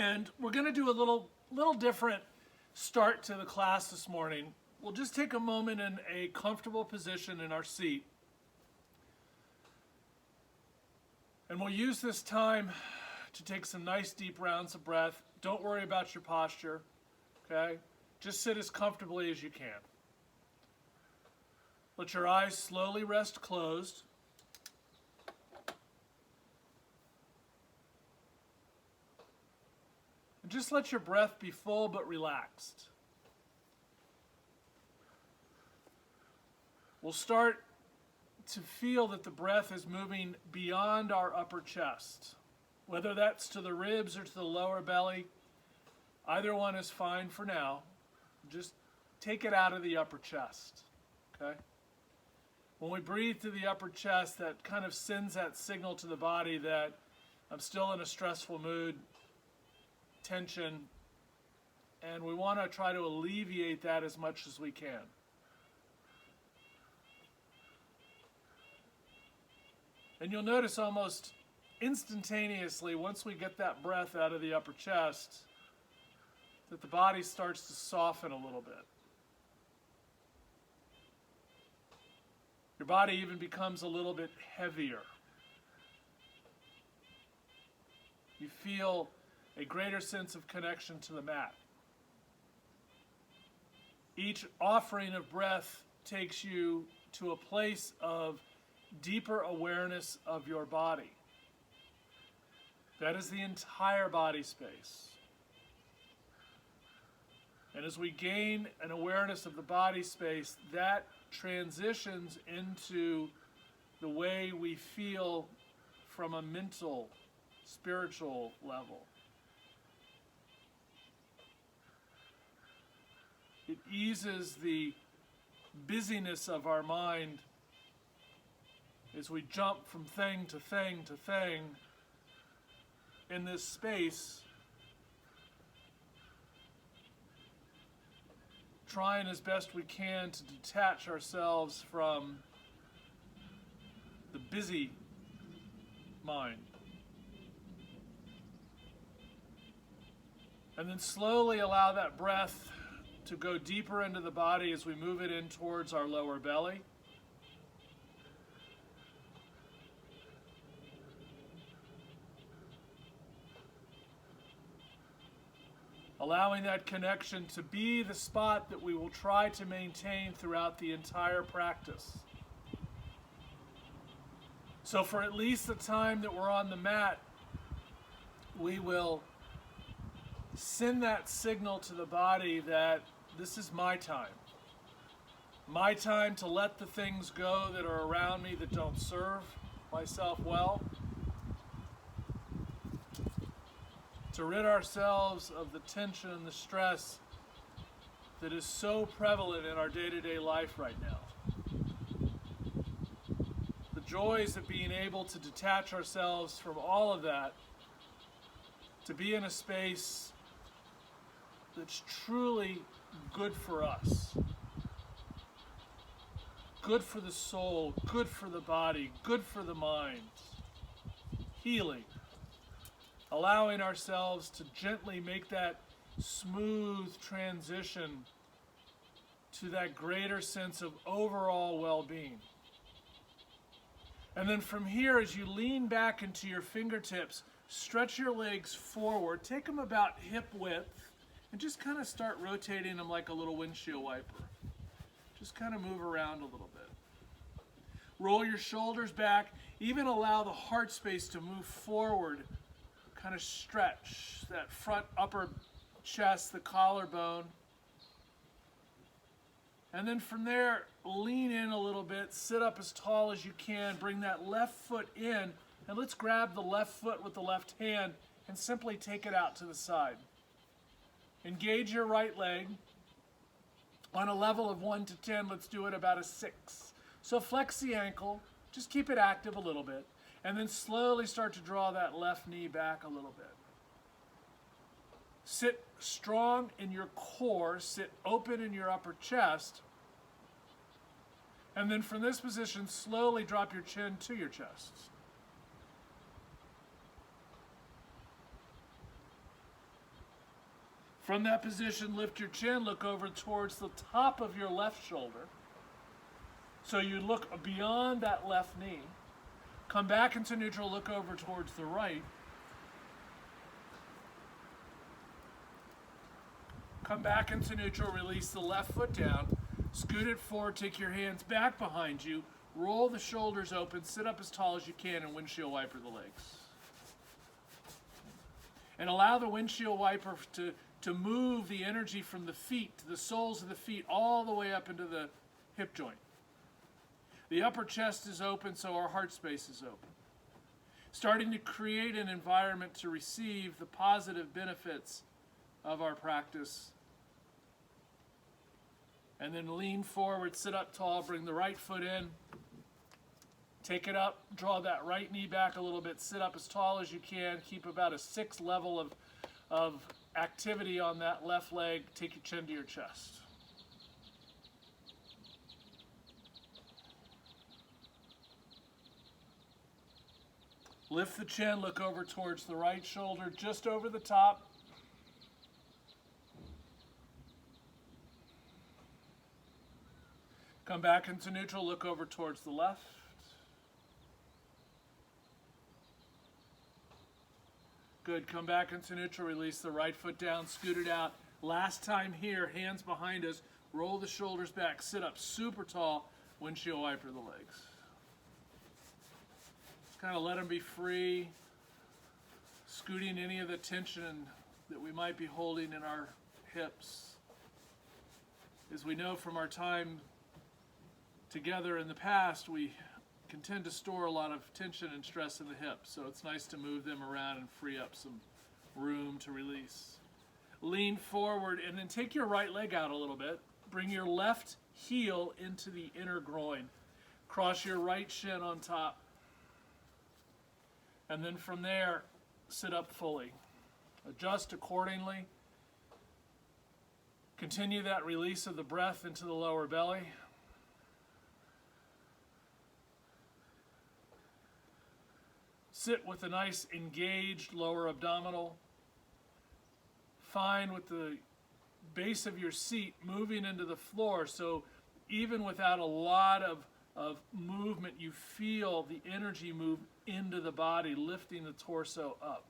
And we're going to do a little different start to the class this morning. We'll just take a moment in a comfortable position in our seat. And we'll use this time to take some nice deep rounds of breath. Don't worry about your posture, okay? Just sit as comfortably as you can. Let your eyes slowly rest closed. And just let your breath be full but relaxed. We'll start to feel that the breath is moving beyond our upper chest. Whether that's to the ribs or to the lower belly, either one is fine for now. Just take it out of the upper chest, okay? When we breathe through the upper chest, that kind of sends that signal to the body that I'm still in a stressful mood, tension, and we want to try to alleviate that as much as we can. And you'll notice almost instantaneously, once we get that breath out of the upper chest, that the body starts to soften a little bit. Your body even becomes a little bit heavier. You feel a greater sense of connection to the mat. Each offering of breath takes you to a place of deeper awareness of your body. That is the entire body space. And as we gain an awareness of the body space, that transitions into the way we feel from a mental, spiritual level. It eases the busyness of our mind as we jump from thing to thing to thing in this space, trying as best we can to detach ourselves from the busy mind. And then slowly allow that breath to go deeper into the body as we move it in towards our lower belly. Allowing that connection to be the spot that we will try to maintain throughout the entire practice. So for at least the time that we're on the mat, we will send that signal to the body that this is my time. My time to let the things go that are around me that don't serve myself well. To rid ourselves of the tension and the stress that is so prevalent in our day-to-day life right now. The joys of being able to detach ourselves from all of that, to be in a space that's truly good for us, good for the soul, good for the body, good for the mind, healing. Allowing ourselves to gently make that smooth transition to that greater sense of overall well-being. And then from here, as you lean back into your fingertips, stretch your legs forward, take them about hip width, and just kind of start rotating them like a little windshield wiper. Just kind of move around a little bit. Roll your shoulders back, even allow the heart space to move forward. Kind of stretch that front upper chest, the collarbone. And then from there, lean in a little bit, sit up as tall as you can, bring that left foot in, and let's grab the left foot with the left hand and simply take it out to the side. Engage your right leg. On a level of 1 to 10, let's do it about a 6. So flex the ankle, just keep it active a little bit. And then slowly start to draw that left knee back a little bit. Sit strong in your core, sit open in your upper chest. And then from this position, slowly drop your chin to your chest. From that position, lift your chin, look over towards the top of your left shoulder. So you look beyond that left knee. Come back into neutral, look over towards the right. Come back into neutral, release the left foot down. Scoot it forward, take your hands back behind you. Roll the shoulders open, sit up as tall as you can, and windshield wiper the legs. And allow the windshield wiper to move the energy from the feet to the soles of the feet all the way up into the hip joint. The upper chest is open, so our heart space is open. Starting to create an environment to receive the positive benefits of our practice. And then lean forward, sit up tall, bring the right foot in. Take it up, draw that right knee back a little bit, sit up as tall as you can, keep about a 6 level of activity on that left leg, take your chin to your chest. Lift the chin, look over towards the right shoulder, just over the top. Come back into neutral, look over towards the left. Good, come back into neutral, release the right foot down, scoot it out. Last time here, hands behind us, roll the shoulders back, sit up super tall, windshield wiper the legs. Just kind of let them be free, scooting any of the tension that we might be holding in our hips. As we know from our time together in the past, we can tend to store a lot of tension and stress in the hips, so it's nice to move them around and free up some room to release. Lean forward and then take your right leg out a little bit. Bring your left heel into the inner groin. Cross your right shin on top. And then from there, sit up fully. Adjust accordingly. Continue that release of the breath into the lower belly. Sit with a nice engaged lower abdominal. Find with the base of your seat moving into the floor, so even without a lot of movement, you feel the energy move into the body, lifting the torso up.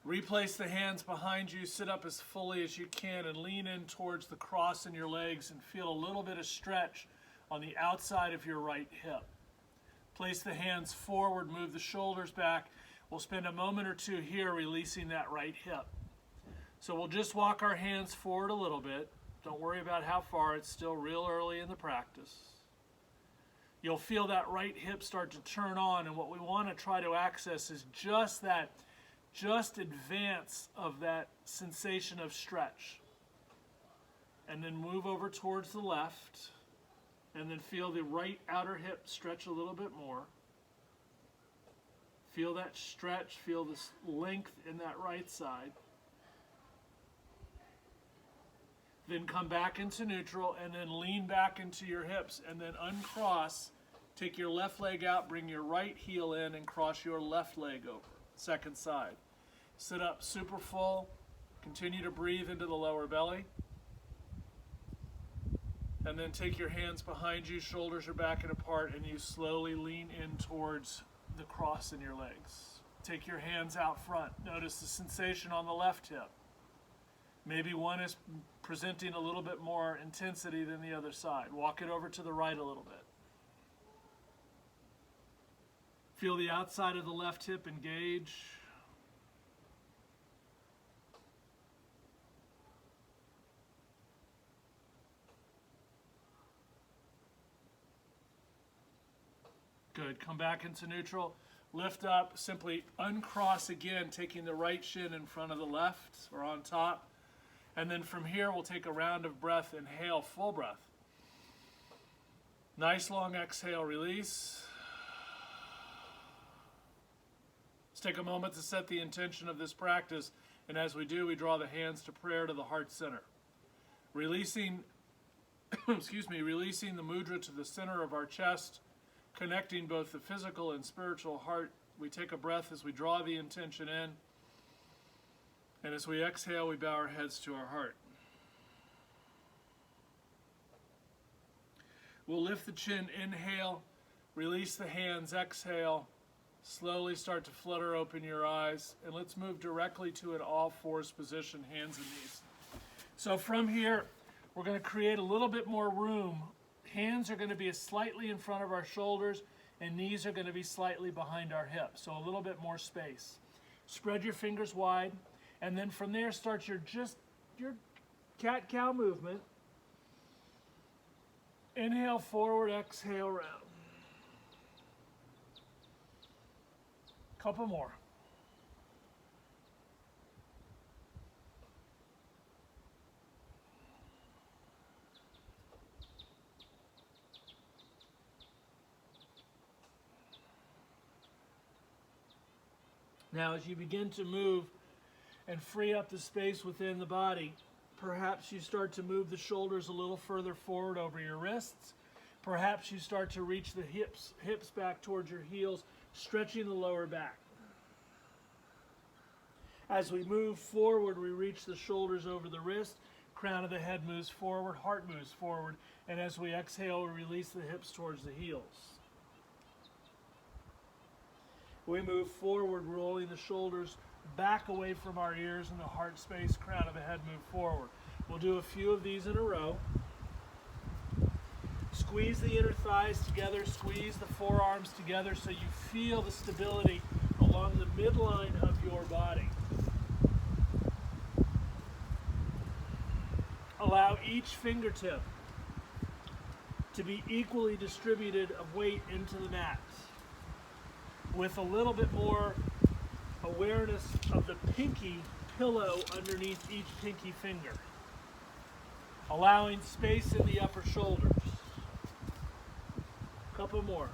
Replace the hands behind you, sit up as fully as you can, and lean in towards the cross in your legs and feel a little bit of stretch on the outside of your right hip. Place the hands forward, move the shoulders back. We'll spend a moment or two here releasing that right hip. So we'll just walk our hands forward a little bit. Don't worry about how far, it's still real early in the practice. You'll feel that right hip start to turn on, and what we want to try to access is just advance of that sensation of stretch. And then move over towards the left. And then feel the right outer hip stretch a little bit more. Feel that stretch, feel this length in that right side. Then come back into neutral and then lean back into your hips and then uncross. Take your left leg out, bring your right heel in and cross your left leg over. Second side. Sit up super full. Continue to breathe into the lower belly. And then take your hands behind you, shoulders are back and apart, and you slowly lean in towards the cross in your legs. Take your hands out front. Notice the sensation on the left hip. Maybe one is presenting a little bit more intensity than the other side. Walk it over to the right a little bit. Feel the outside of the left hip engage. Good. Come back into neutral. Lift up. Simply uncross again, taking the right shin in front of the left or on top. And then from here, we'll take a round of breath. Inhale, full breath. Nice long exhale, release. Let's take a moment to set the intention of this practice. And as we do, we draw the hands to prayer to the heart center. Releasing, releasing the mudra to the center of our chest, connecting both the physical and spiritual heart We take a breath as we draw the intention in. And as we exhale, we bow our heads to our heart. We'll lift the chin, inhale, release the hands, exhale. Slowly start to flutter open your eyes. And let's move directly to an all-fours position, hands and knees. So from here, we're going to create a little bit more room. Hands are going to be slightly in front of our shoulders, and knees are going to be slightly behind our hips. So a little bit more space. Spread your fingers wide. And then from there, start your cat-cow movement. Inhale forward, exhale round. Couple more. Now, as you begin to move and free up the space within the body, perhaps you start to move the shoulders a little further forward over your wrists. Perhaps you start to reach the hips back towards your heels, stretching the lower back. As we move forward, we reach the shoulders over the wrist, crown of the head moves forward, heart moves forward, and as we exhale, we release the hips towards the heels. We move forward, rolling the shoulders back away from our ears and the heart space, crown of the head move forward. We'll do a few of these in a row. Squeeze the inner thighs together, squeeze the forearms together so you feel the stability along the midline of your body. Allow each fingertip to be equally distributed of weight into the mat, with a little bit more awareness of the pinky pillow underneath each pinky finger, allowing space in the upper shoulders. Couple more.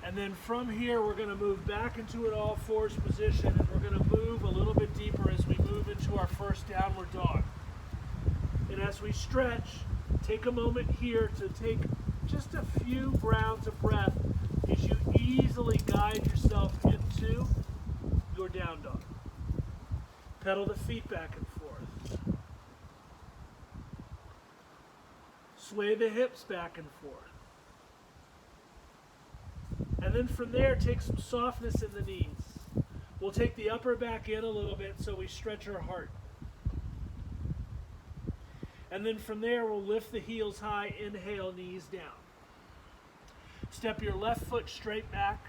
And then from here, we're going to move back into an all-fours position, and we're going to move a little bit deeper as we move into our first downward dog. And as we stretch, take a moment here to take just a few rounds of breath as you easily guide yourself into your down dog. Pedal the feet back and forth. Sway the hips back and forth. And then from there, take some softness in the knees. We'll take the upper back in a little bit so we stretch our heart. And then from there, we'll lift the heels high, inhale, knees down. Step your left foot straight back,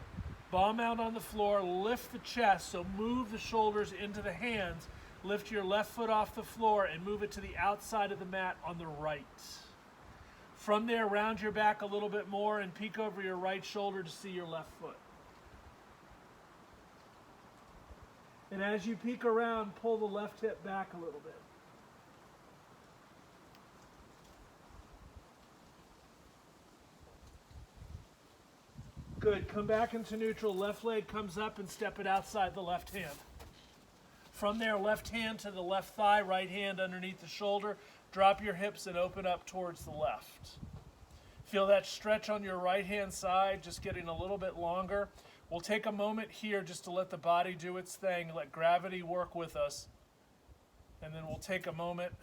palm out on the floor, lift the chest, so move the shoulders into the hands, lift your left foot off the floor and move it to the outside of the mat on the right. From there, round your back a little bit more and peek over your right shoulder to see your left foot. And as you peek around, pull the left hip back a little bit. Good. Come back into neutral. Left leg comes up and step it outside the left hand. From there, left hand to the left thigh, right hand underneath the shoulder. Drop your hips and open up towards the left. Feel that stretch on your right hand side, just getting a little bit longer. We'll take a moment here just to let the body do its thing, let gravity work with us. And then we'll take a moment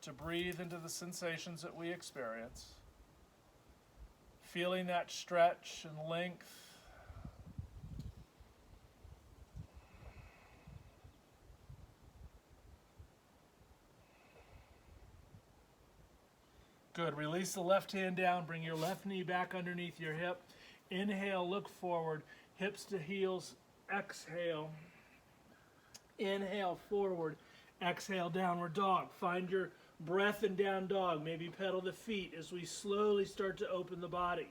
to breathe into the sensations that we experience. Feeling that stretch and length. Good. Release the left hand down. Bring your left knee back underneath your hip. Inhale, look forward. Hips to heels. Exhale. Inhale, forward. Exhale, downward dog. Find your breath in down dog. Maybe pedal the feet as we slowly start to open the body.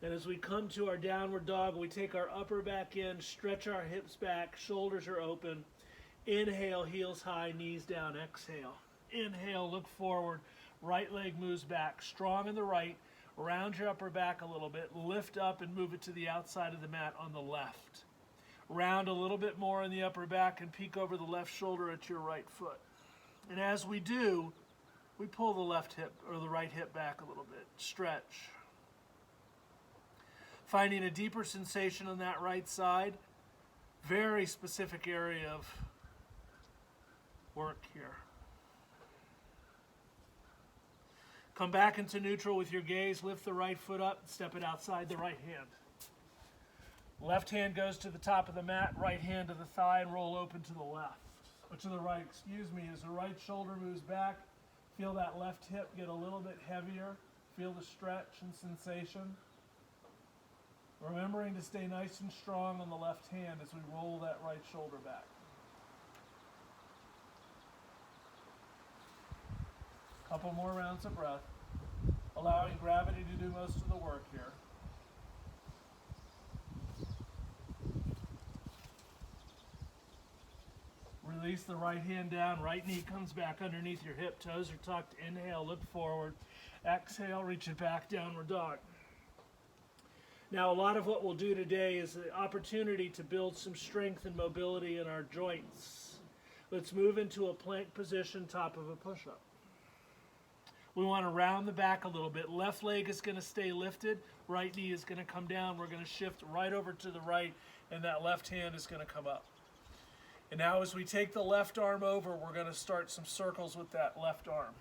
And as we come to our downward dog, we take our upper back in, stretch our hips back, shoulders are open. Inhale, heels high, knees down, exhale. Inhale, look forward, right leg moves back, strong in the right, round your upper back a little bit, lift up and move it to the outside of the mat on the left. Round a little bit more in the upper back and peek over the left shoulder at your right foot. And as we do, we pull the left hip or the right hip back a little bit. Stretch. Finding a deeper sensation on that right side. Very specific area of work here. Come back into neutral with your gaze. Lift the right foot up. Step it outside the right hand. Left hand goes to the top of the mat. Right hand to the thigh and roll open to the left. Or to the right, excuse me. As the right shoulder moves back, feel that left hip get a little bit heavier. Feel the stretch and sensation. Remembering to stay nice and strong on the left hand as we roll that right shoulder back. Couple more rounds of breath, allowing gravity to do most of the work here. Release the right hand down, right knee comes back underneath your hip, toes are tucked, inhale, look forward, exhale, reach it back, downward dog. Now, a lot of what we'll do today is the opportunity to build some strength and mobility in our joints. Let's move into a plank position, top of a push-up. We want to round the back a little bit. Left leg is going to stay lifted. Right knee is going to come down. We're going to shift right over to the right, and that left hand is going to come up. And now as we take the left arm over, we're going to start some circles with that left arm.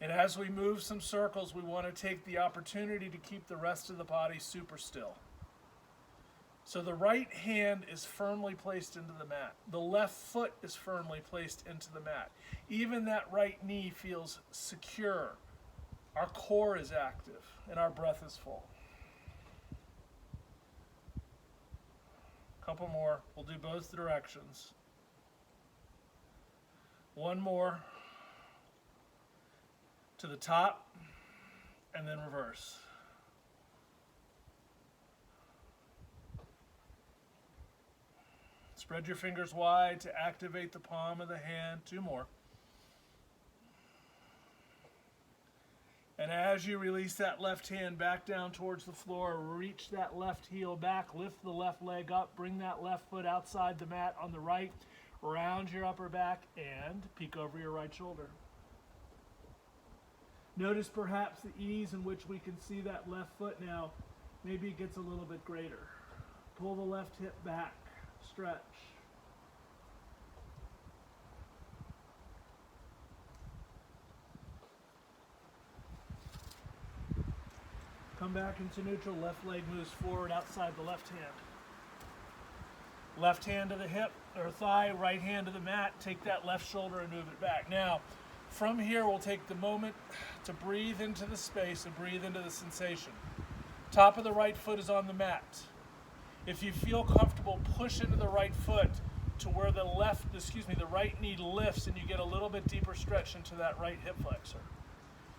And as we move some circles, we want to take the opportunity to keep the rest of the body super still. So the right hand is firmly placed into the mat. The left foot is firmly placed into the mat. Even that right knee feels secure. Our core is active and our breath is full. Couple more. We'll do both directions. One more. To the top, and then reverse. Spread your fingers wide to activate the palm of the hand. Two more. And as you release that left hand back down towards the floor, reach that left heel back, lift the left leg up, bring that left foot outside the mat on the right, round your upper back, and peek over your right shoulder. Notice perhaps the ease in which we can see that left foot now. Maybe it gets a little bit greater. Pull the left hip back, stretch. Come back into neutral, left leg moves forward outside the left hand. Left hand to the hip or thigh, right hand to the mat. Take that left shoulder and move it back. Now, from here, we'll take the moment to breathe into the space and breathe into the sensation. Top of the right foot is on the mat. If you feel comfortable, push into the right foot to where the right knee lifts and you get a little bit deeper stretch into that right hip flexor.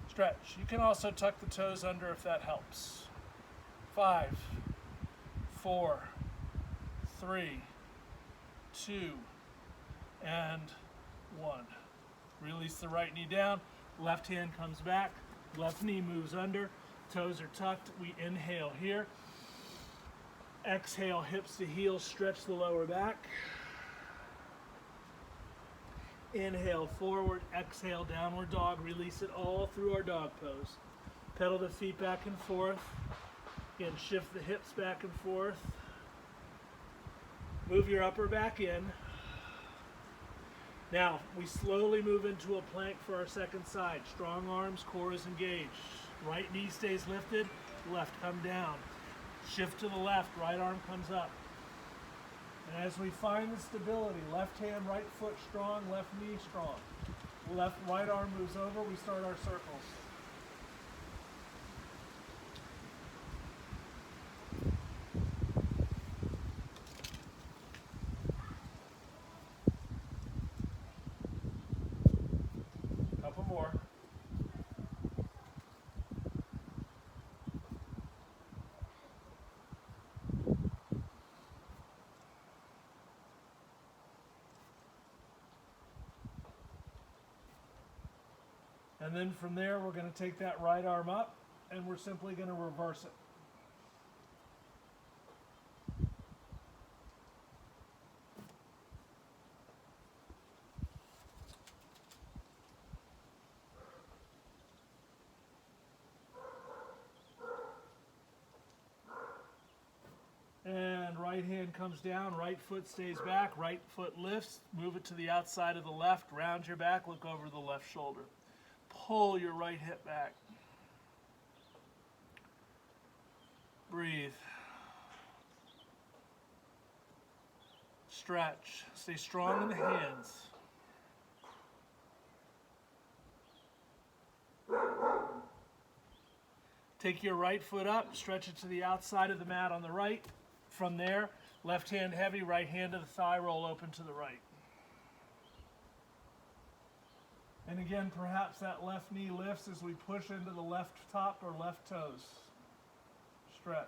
Stretch. You can also tuck the toes under if that helps. 5, 4, 3, 2, and 1. Release the right knee down. Left hand comes back. Left knee moves under. Toes are tucked. We inhale here. Exhale, hips to heels. Stretch the lower back. Inhale forward, exhale downward dog. Release it all through our dog pose. Pedal the feet back and forth. Again, shift the hips back and forth. Move your upper back in. Now, we slowly move into a plank for our second side. Strong arms, core is engaged. Right knee stays lifted, left come down. Shift to the left, right arm comes up. And as we find the stability, left hand, right foot strong, left knee strong. Right arm moves over, we start our circles. Couple more. And then from there, we're going to take that right arm up, and we're simply going to reverse it. comes down, right foot stays back, right foot lifts, move it to the outside of the left, round your back, look over the left shoulder. Pull your right hip back. Breathe. Stretch. Stay strong in the hands. Take your right foot up, stretch it to the outside of the mat on the right. From there, left hand heavy, right hand to the thigh, roll open to the right. And again, perhaps that left knee lifts as we push into the left top or left toes. Stretch.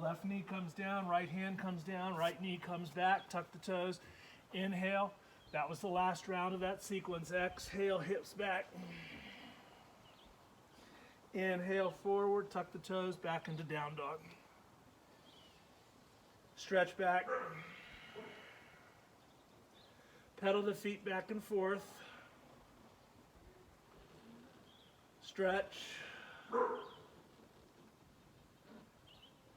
Left knee comes down, right hand comes down, right knee comes back, tuck the toes. Inhale. That was the last round of that sequence. Exhale, hips back. Inhale forward, tuck the toes, back into down dog. Stretch back. Pedal the feet back and forth. Stretch.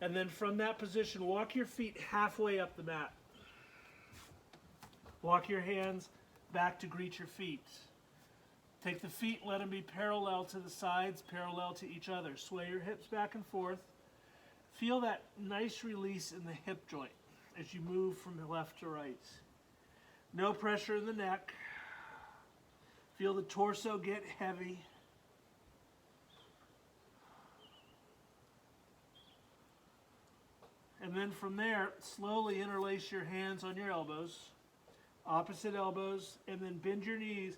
And then from that position, walk your feet halfway up the mat. Walk your hands back to greet your feet. Take the feet, let them be parallel to the sides, parallel to each other. Sway your hips back and forth. Feel that nice release in the hip joint as you move from left to right. No pressure in the neck. Feel the torso get heavy. And then from there, slowly interlace your hands on your elbows, opposite elbows, and then bend your knees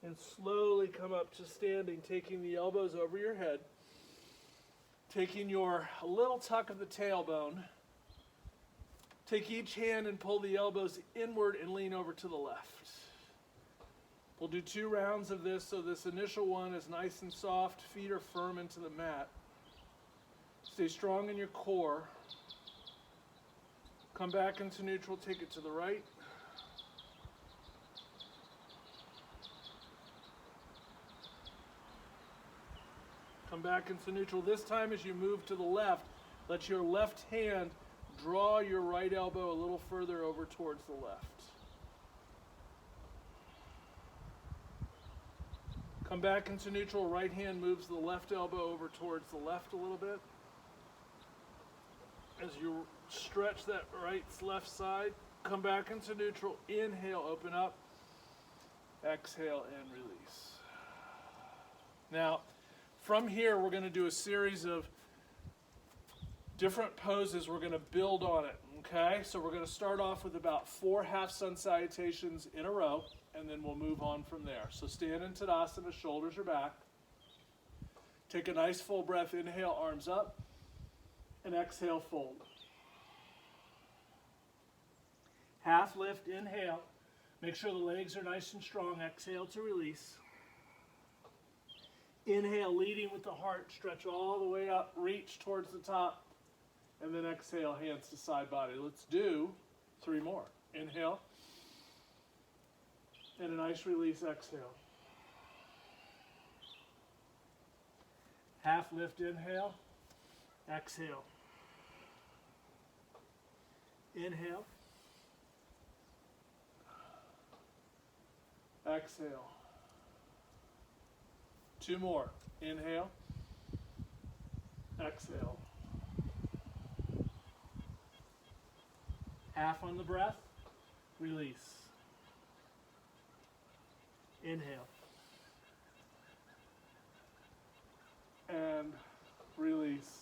and slowly come up to standing, taking the elbows over your head, taking your little tuck of the tailbone. Take each hand and pull the elbows inward and lean over to the left. We'll do 2 rounds of this, so this initial one is nice and soft, feet are firm into the mat. Stay strong in your core. Come back into neutral, take it to the right. Come back into neutral. This time as you move to the left, let your left hand draw your right elbow a little further over towards the left. Come back into neutral. Right hand moves the left elbow over towards the left a little bit. As you stretch that left side, come back into neutral. Inhale, open up. Exhale and release. Now, from here, we're going to do a series of different poses. We're going to build on it, okay? So we're going to start off with about 4 half sun salutations in a row, and then we'll move on from there. So stand in Tadasana, shoulders are back. Take a nice full breath. Inhale, arms up, and exhale, fold. Half lift, inhale. Make sure the legs are nice and strong. Exhale to release. Inhale, leading with the heart. Stretch all the way up. Reach towards the top. And then exhale, hands to side body. Let's do 3 more. Inhale. And a nice release, exhale. Half lift, inhale. Exhale. Inhale. Exhale. 2 more. Inhale. Exhale. Half on the breath. Release. Inhale. And release.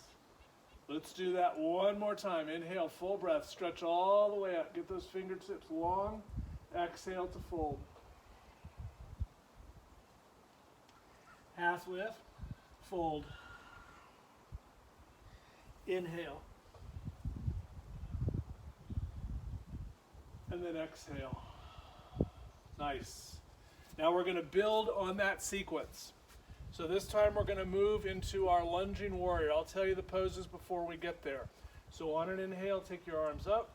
Let's do that one more time. Inhale, full breath. Stretch all the way up. Get those fingertips long. Exhale to fold. Half lift, fold. Inhale. And then exhale. Nice. Now we're going to build on that sequence. So this time we're going to move into our lunging warrior. I'll tell you the poses before we get there. So on an inhale, take your arms up.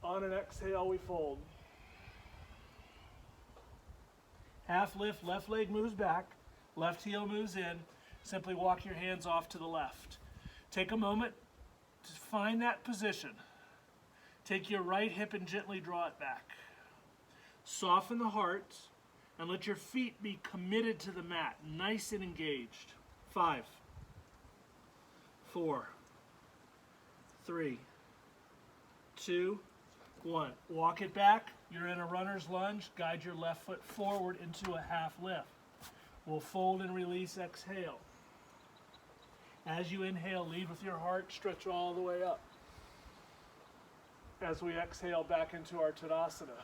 On an exhale, we fold. Half lift, left leg moves back. Left heel moves in. Simply walk your hands off to the left. Take a moment to find that position. Take your right hip and gently draw it back. Soften the heart and let your feet be committed to the mat, nice and engaged. 5, 4, 3, 2, 1. Walk it back. You're in a runner's lunge. Guide your left foot forward into a half lift. We'll fold and release, exhale. As you inhale, lead with your heart, stretch all the way up. As we exhale back into our Tadasana.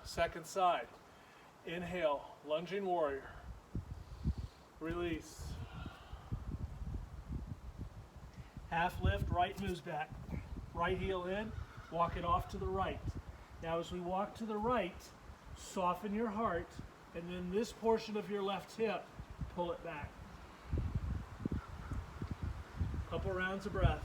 Second side. Inhale, lunging warrior. Release. Half lift, right moves back. Right heel in, walk it off to the right. Now as we walk to the right, soften your heart, and then this portion of your left hip, pull it back. Couple rounds of breath.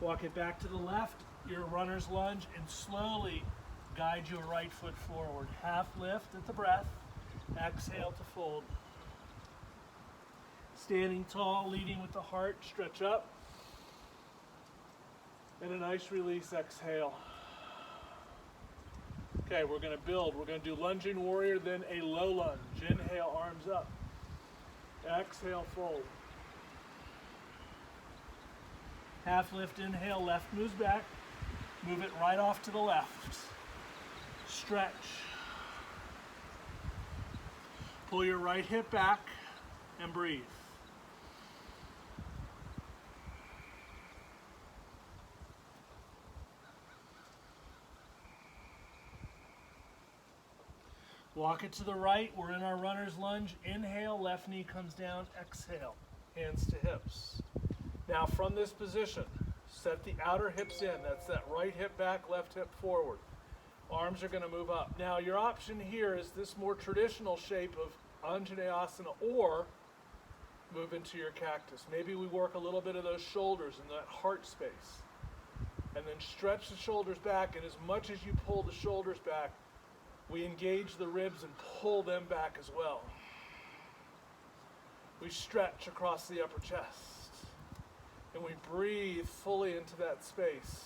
Walk it back to the left, your runner's lunge, and slowly guide your right foot forward. Half lift at the breath, exhale to fold. Standing tall, leading with the heart, stretch up. And a nice release, exhale. Okay, we're going to build. We're going to do lunging warrior, then a low lunge. Inhale, arms up. Exhale, fold. Half lift, inhale, left moves back. Move it right off to the left. Stretch. Pull your right hip back and breathe. Walk it to the right. We're in our runner's lunge. Inhale, left knee comes down. Exhale, hands to hips. Now from this position, set the outer hips in. That's that right hip back, left hip forward. Arms are going to move up. Now your option here is this more traditional shape of Anjaneyasana, or move into your cactus. Maybe we work a little bit of those shoulders in that heart space. And then stretch the shoulders back, and as much as you pull the shoulders back, we engage the ribs and pull them back as well. We stretch across the upper chest. And we breathe fully into that space.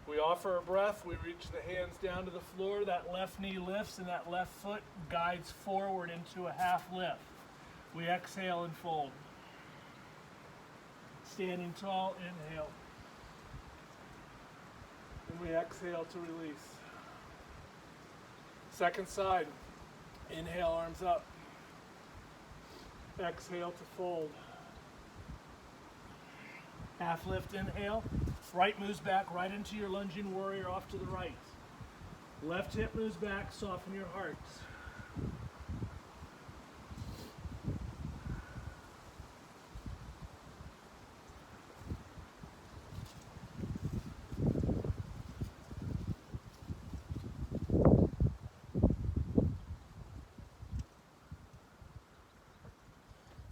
We offer a breath. We reach the hands down to the floor. That left knee lifts and that left foot guides forward into a half lift. We exhale and fold. Standing tall, inhale. And we exhale to release. Second side. Inhale, arms up. Exhale to fold. Half lift, inhale. Right moves back right into your lunging warrior off to the right. Left hip moves back, soften your heart.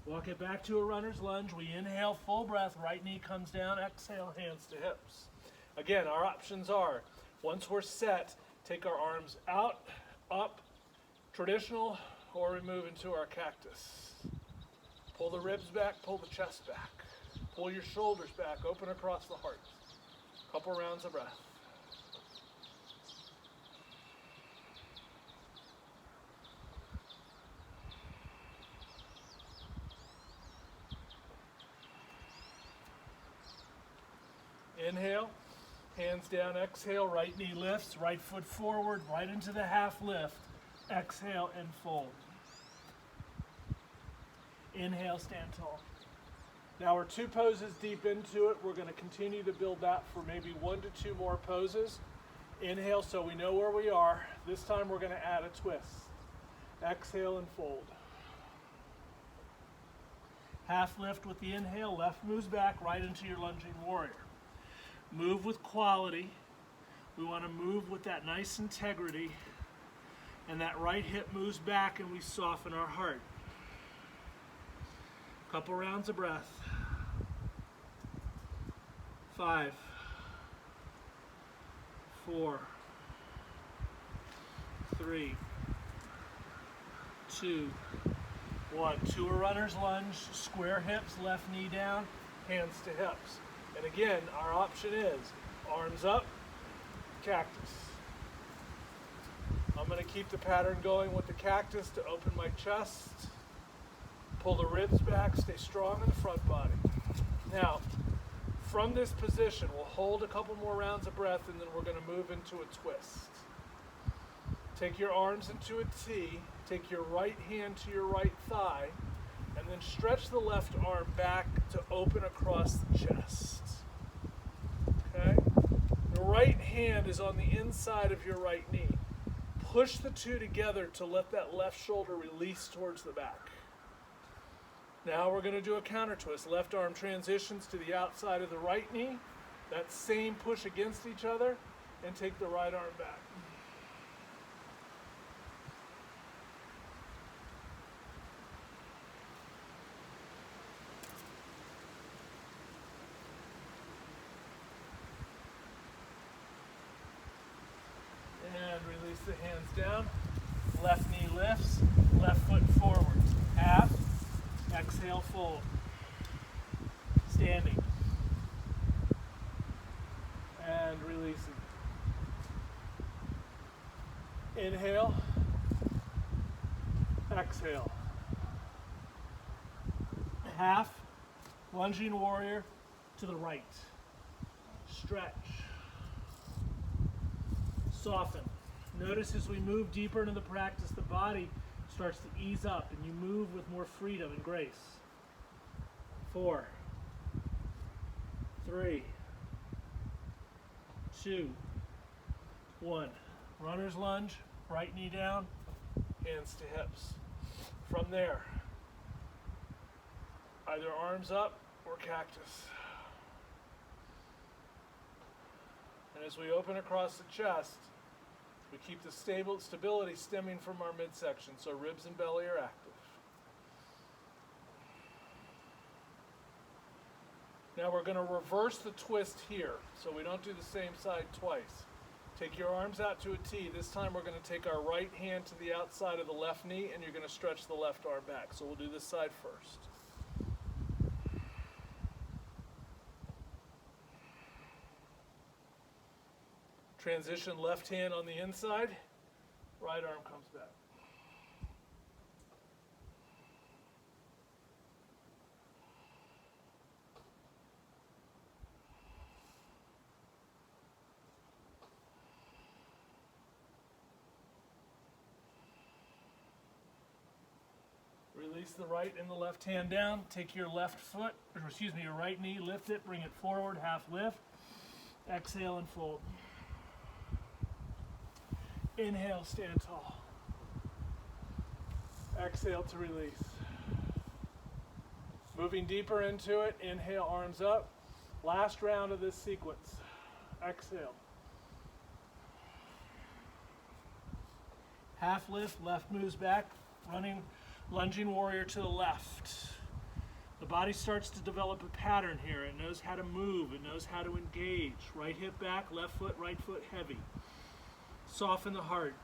Walk it back to a runner's lunge. We inhale, full breath, right knee comes down, exhale, hands to hips. Again, our options are, once we're set, take our arms out, up, traditional, or we move into our cactus. Pull the ribs back, pull the chest back. Pull your shoulders back, open across the heart. Couple rounds of breath. Inhale, hands down, exhale, right knee lifts, right foot forward, right into the half lift. Exhale and fold. Inhale, stand tall. Now we're 2 poses deep into it. We're going to continue to build that for maybe 1 to 2 more poses. Inhale so we know where we are. This time we're going to add a twist. Exhale and fold. Half lift with the inhale, left moves back right into your lunging warrior. Move with quality. We want to move with that nice integrity. And that right hip moves back and we soften our heart. Couple rounds of breath. 5, 4, 3, 2, 1. To a runner's lunge, square hips, left knee down, hands to hips. And again, our option is arms up, cactus. I'm going to keep the pattern going with the cactus to open my chest. Pull the ribs back, stay strong in the front body. Now, from this position, we'll hold a couple more rounds of breath and then we're going to move into a twist. Take your arms into a T, take your right hand to your right thigh, and then stretch the left arm back to open across the chest. Okay? The right hand is on the inside of your right knee. Push the two together to let that left shoulder release towards the back. Now we're going to do a counter twist. Left arm transitions to the outside of the right knee. That same push against each other, and take the right arm back. And release the hands down. Left knee lifts, left foot forward. Half. Exhale, fold. Standing. And releasing. Inhale. Exhale. Half. Lunging warrior to the right. Stretch. Soften. Notice as we move deeper into the practice, the body starts to ease up and you move with more freedom and grace. 4, 3, 2, 1. Runner's lunge, right knee down, hands to hips. From there, either arms up or cactus. And as we open across the chest, we keep the stability stemming from our midsection, so ribs and belly are active. Now we're going to reverse the twist here, so we don't do the same side twice. Take your arms out to a T. This time we're going to take our right hand to the outside of the left knee, and you're going to stretch the left arm back. So we'll do this side first. Transition left hand on the inside, right arm comes back. Release the right and the left hand down. Take your left foot, or excuse me, your right knee, lift it, bring it forward, half lift. Exhale and fold. Inhale, stand tall. Exhale to release. Moving deeper into it, inhale, arms up. Last round of this sequence. Exhale. Half lift, left moves back, lunging warrior to the left. The body starts to develop a pattern here. It knows how to move, it knows how to engage. Right hip back, left foot, right foot heavy. Soften the heart.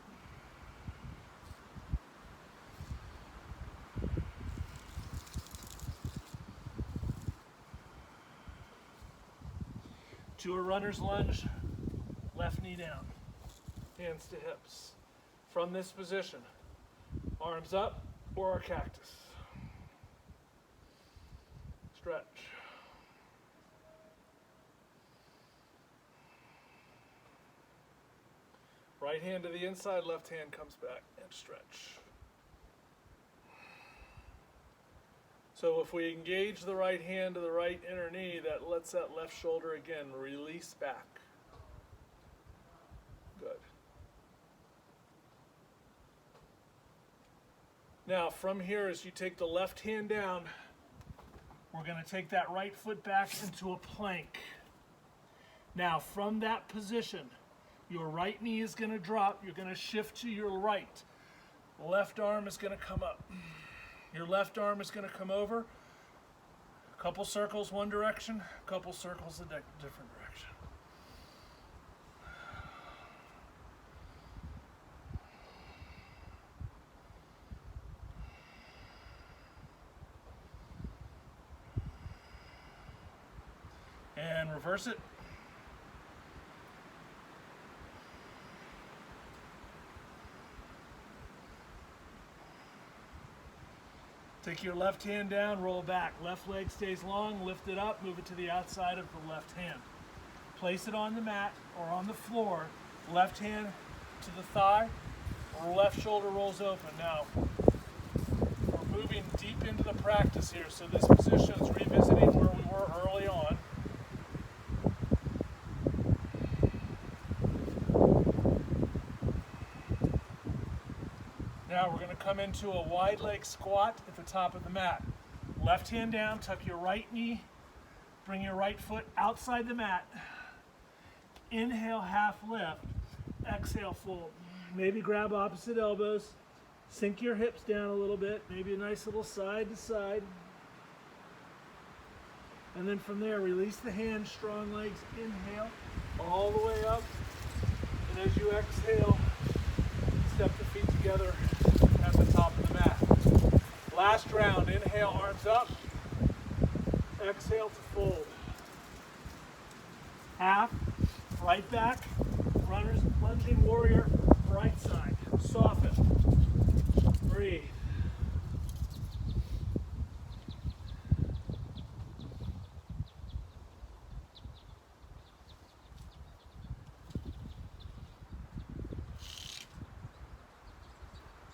To a runner's lunge, left knee down, hands to hips. From this position, arms up or a cactus. Stretch. Right hand to the inside, left hand comes back and stretch. So if we engage the right hand to the right inner knee, that lets that left shoulder again release back. Good. Now from here, as you take the left hand down, we're going to take that right foot back into a plank. Now from that position, your right knee is going to drop. You're going to shift to your right. Left arm is going to come up. Your left arm is going to come over. Couple circles one direction, couple circles a different direction. And reverse it. Take your left hand down, roll back. Left leg stays long, lift it up, move it to the outside of the left hand. Place it on the mat or on the floor, left hand to the thigh, or left shoulder rolls open. Now, we're moving deep into the practice here, so this position is revisiting where we were early on. Now we're going to come into a wide leg squat at the top of the mat. Left hand down, tuck your right knee, bring your right foot outside the mat. Inhale, half lift. Exhale, fold. Maybe grab opposite elbows. Sink your hips down a little bit. Maybe a nice little side to side. And then from there, release the hands, strong legs. Inhale, all the way up. And as you exhale, step the feet together at the top of the mat. Last round, inhale, arms up. Exhale to fold. Half, right back. Runners, lunging warrior, right side. Soften. Breathe.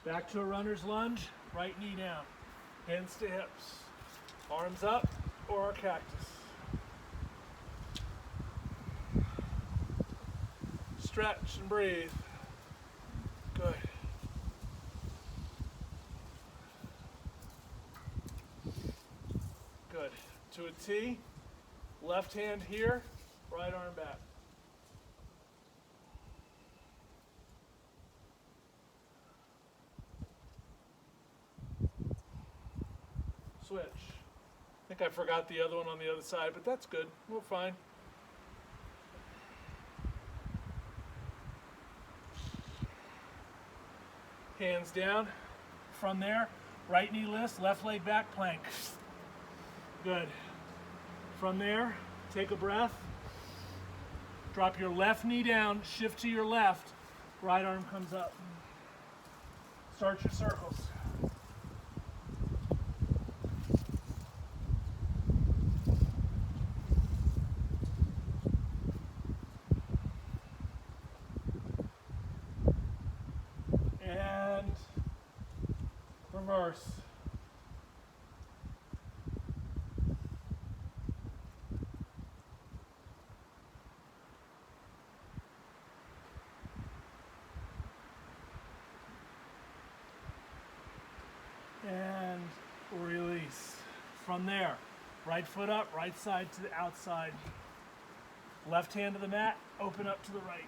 Back to a runner's lunge, right knee down, hands to hips, arms up or a cactus. Stretch and breathe. Good. Good. To a T, left hand here, right arm back. Switch. I think I forgot the other one on the other side, but that's good. We're fine. Hands down. From there, right knee lifts, left leg back, plank. Good. From there, take a breath. Drop your left knee down, shift to your left, right arm comes up. Start your circles. Reverse. And release. From there, right foot up, right side to the outside. Left hand to the mat, open up to the right.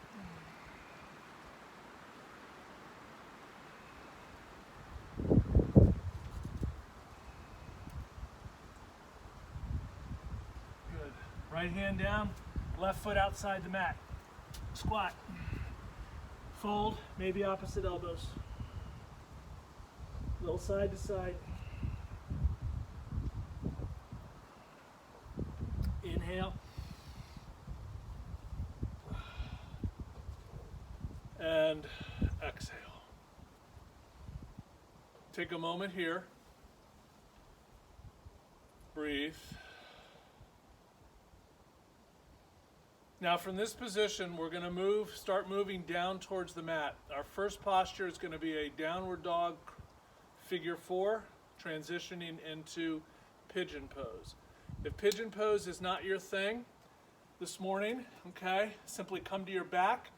Right hand down, left foot outside the mat. Squat. Fold, maybe opposite elbows. Little side to side. Inhale. And exhale. Take a moment here. Breathe. Now from this position, we're going to start moving down towards the mat. Our first posture is going to be a downward dog figure 4, transitioning into pigeon pose. If pigeon pose is not your thing this morning, okay, simply come to your back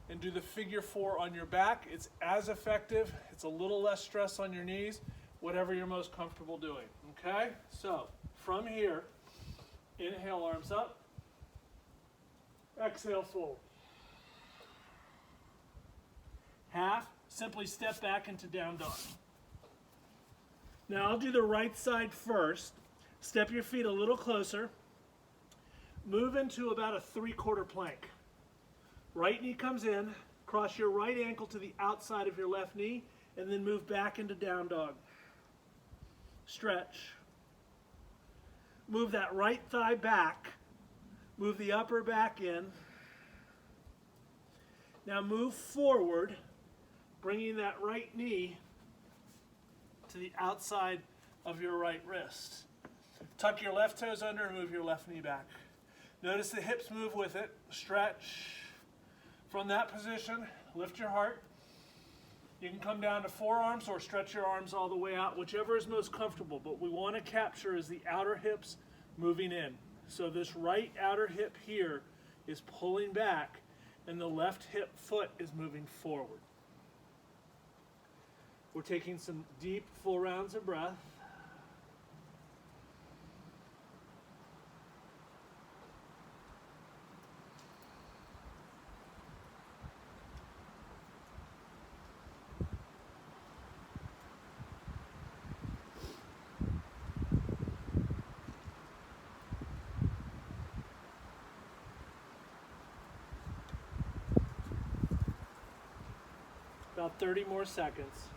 and do the figure 4 on your back. It's as effective. It's a little less stress on your knees, whatever you're most comfortable doing, okay? So from here, inhale, arms up. Exhale, fold. Half, simply step back into down dog. Now I'll do the right side first. Step your feet a little closer. Move into about a 3/4 plank. Right knee comes in. Cross your right ankle to the outside of your left knee, and then move back into down dog. Stretch. Move that right thigh back. Move the upper back in. Now move forward, bringing that right knee to the outside of your right wrist. Tuck your left toes under and move your left knee back. Notice the hips move with it. Stretch. From that position, lift your heart. You can come down to forearms or stretch your arms all the way out, whichever is most comfortable. But we want to capture is the outer hips moving in. So this right outer hip here is pulling back, and the left hip foot is moving forward. We're taking some deep, full rounds of breath. About 30 more seconds.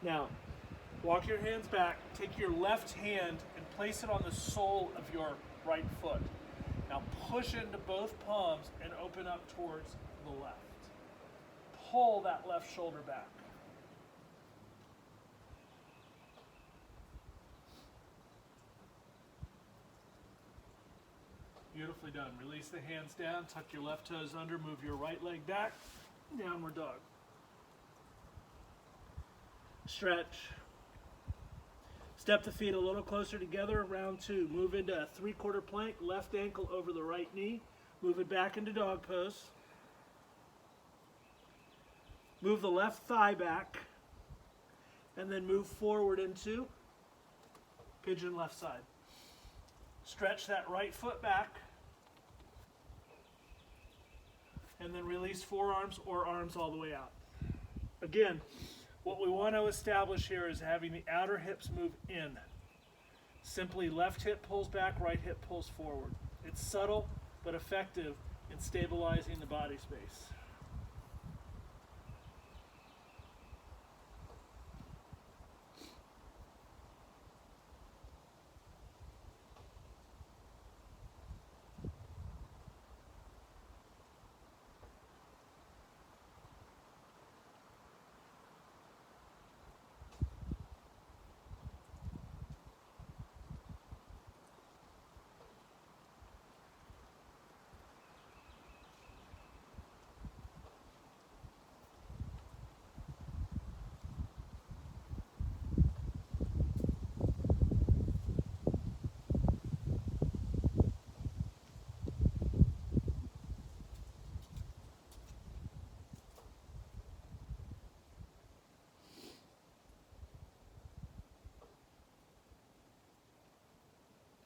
Now, walk your hands back, take your left hand and place it on the sole of your right foot. Now push into both palms and open up towards the left. Pull that left shoulder back. Beautifully done. Release the hands down, tuck your left toes under, move your right leg back, downward dog. Stretch. Step the feet a little closer together, round 2. Move into a 3/4 plank, left ankle over the right knee. Move it back into dog pose. Move the left thigh back, and then move forward into pigeon left side. Stretch that right foot back, and then release forearms or arms all the way out. Again, what we want to establish here is having the outer hips move in. Simply left hip pulls back, right hip pulls forward. It's subtle but effective in stabilizing the body space.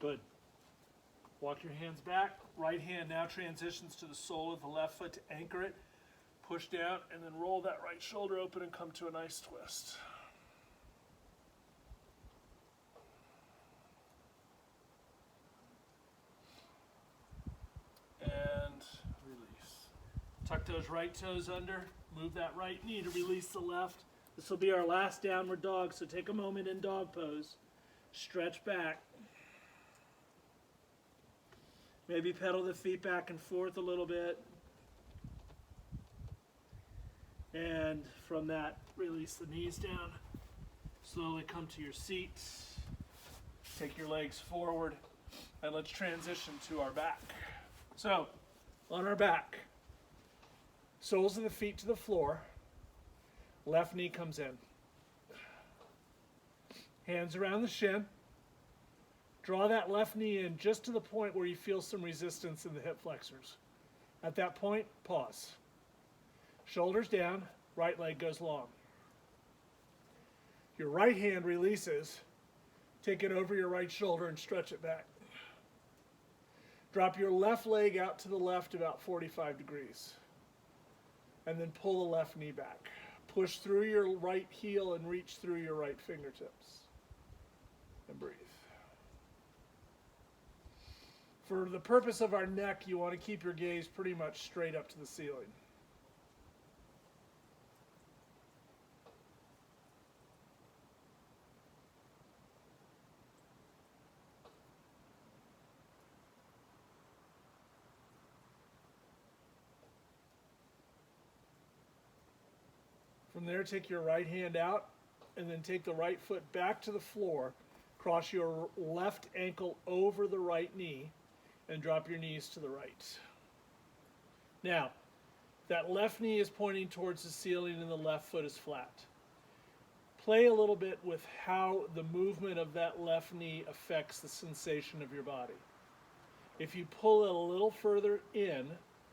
Good. Walk your hands back. Right hand now transitions to the sole of the left foot to anchor it. Push down and then roll that right shoulder open and come to a nice twist. And release. Tuck those right toes under. Move that right knee to release the left. This will be our last downward dog, so take a moment in dog pose. Stretch back. Maybe pedal the feet back and forth a little bit. And from that, release the knees down. Slowly come to your seat. Take your legs forward. And let's transition to our back. So, on our back, soles of the feet to the floor. Left knee comes in. Hands around the shin. Draw that left knee in just to the point where you feel some resistance in the hip flexors. At that point, pause. Shoulders down, right leg goes long. Your right hand releases. Take it over your right shoulder and stretch it back. Drop your left leg out to the left about 45 degrees. And then pull the left knee back. Push through your right heel and reach through your right fingertips. And breathe. For the purpose of our neck, you want to keep your gaze pretty much straight up to the ceiling. From there, take your right hand out and then take the right foot back to the floor. Cross your left ankle over the right knee and drop your knees to the right. Now, that left knee is pointing towards the ceiling and the left foot is flat. Play a little bit with how the movement of that left knee affects the sensation of your body. If you pull it a little further in,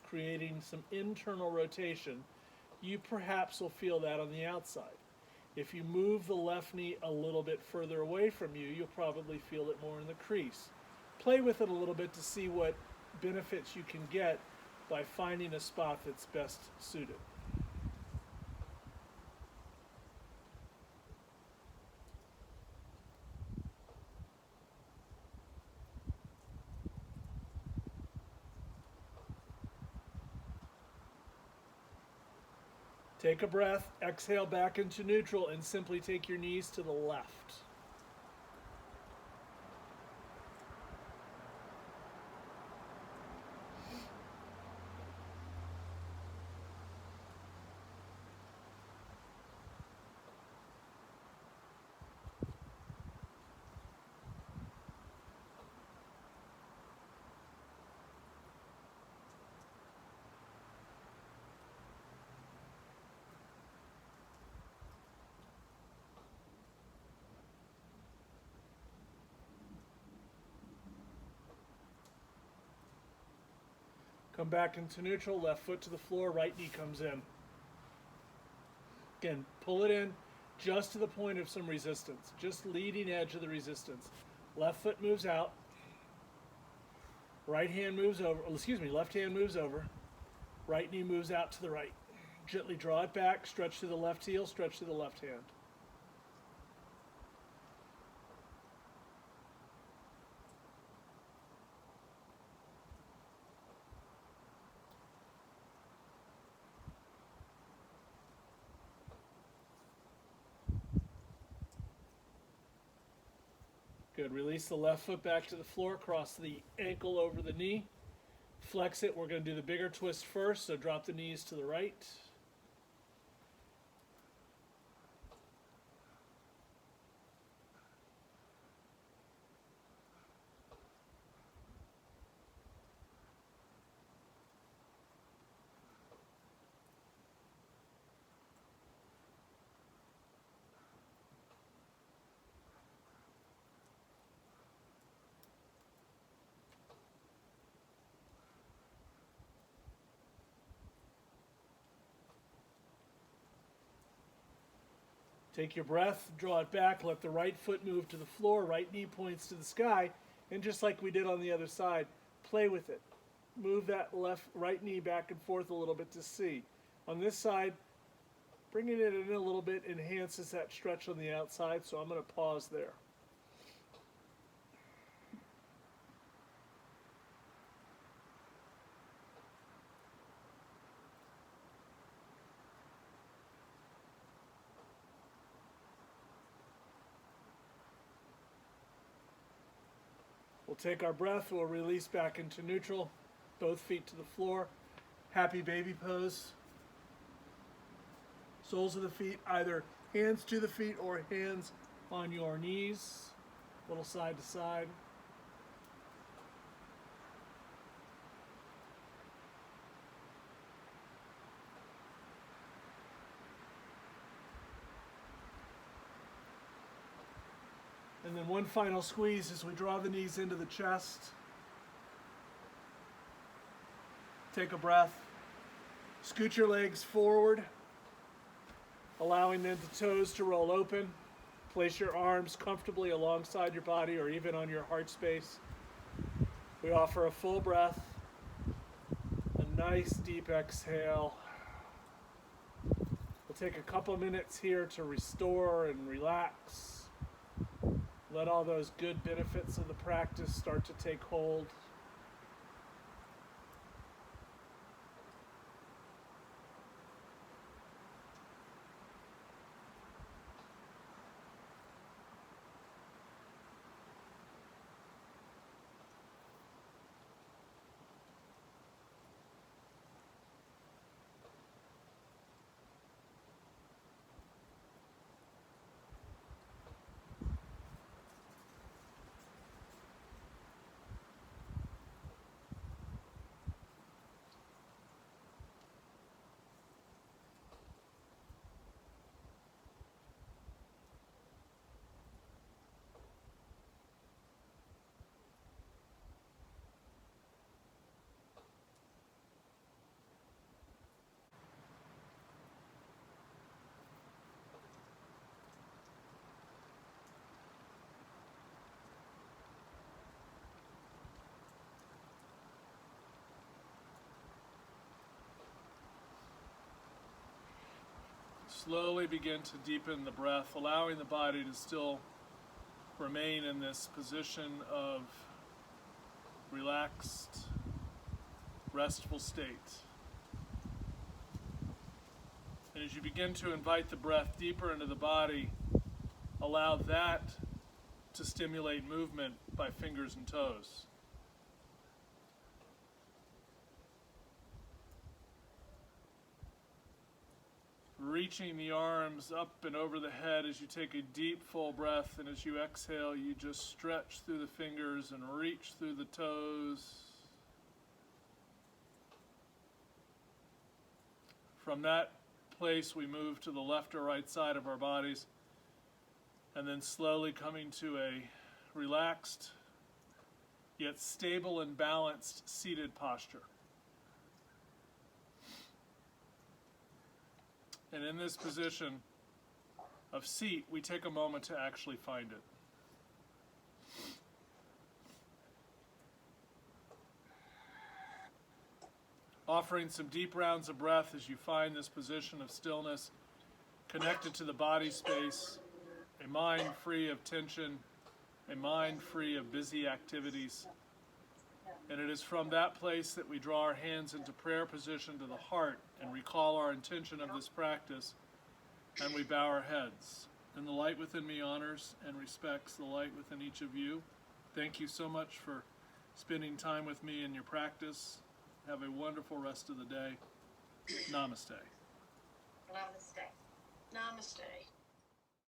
creating some internal rotation, you perhaps will feel that on the outside. If you move the left knee a little bit further away from you, you'll probably feel it more in the crease. Play with it a little bit to see what benefits you can get by finding a spot that's best suited. Take a breath, exhale back into neutral, and simply take your knees to the left. Come back into neutral, left foot to the floor, right knee comes in. Again, pull it in just to the point of some resistance, just leading edge of the resistance. Left foot moves out. Left hand moves over. Right knee moves out to the right. Gently draw it back, stretch to the left heel, stretch to the left hand. Good. Release the left foot back to the floor, cross the ankle over the knee. Flex it. We're going to do the bigger twist first, so drop the knees to the right. Take your breath, draw it back, let the right foot move to the floor, right knee points to the sky, and just like we did on the other side, play with it. Move that right knee back and forth a little bit to see. On this side, bringing it in a little bit enhances that stretch on the outside, so I'm going to pause there. We'll take our breath, we'll release back into neutral, both feet to the floor. Happy baby pose. Soles of the feet, either hands to the feet or hands on your knees, little side to side. And then And one final squeeze as we draw the knees into the chest. Take a breath. Scoot your legs forward, allowing the toes to roll open. Place your arms comfortably alongside your body or even on your heart space. We offer a full breath, a nice deep exhale. We'll take a couple minutes here to restore and relax. Let all those good benefits of the practice start to take hold. Slowly begin to deepen the breath, allowing the body to still remain in this position of relaxed, restful state. And as you begin to invite the breath deeper into the body, allow that to stimulate movement by fingers and toes. Reaching the arms up and over the head as you take a deep, full breath, and as you exhale, you just stretch through the fingers and reach through the toes. From that place, we move to the left or right side of our bodies, and then slowly coming to a relaxed, yet stable and balanced seated posture. And in this position of seat, we take a moment to actually find it. Offering some deep rounds of breath as you find this position of stillness, connected to the body space, a mind free of tension, a mind free of busy activities. And it is from that place that we draw our hands into prayer position to the heart and recall our intention of this practice, and we bow our heads. And the light within me honors and respects the light within each of you. Thank you so much for spending time with me in your practice. Have a wonderful rest of the day. Namaste. Namaste. Namaste.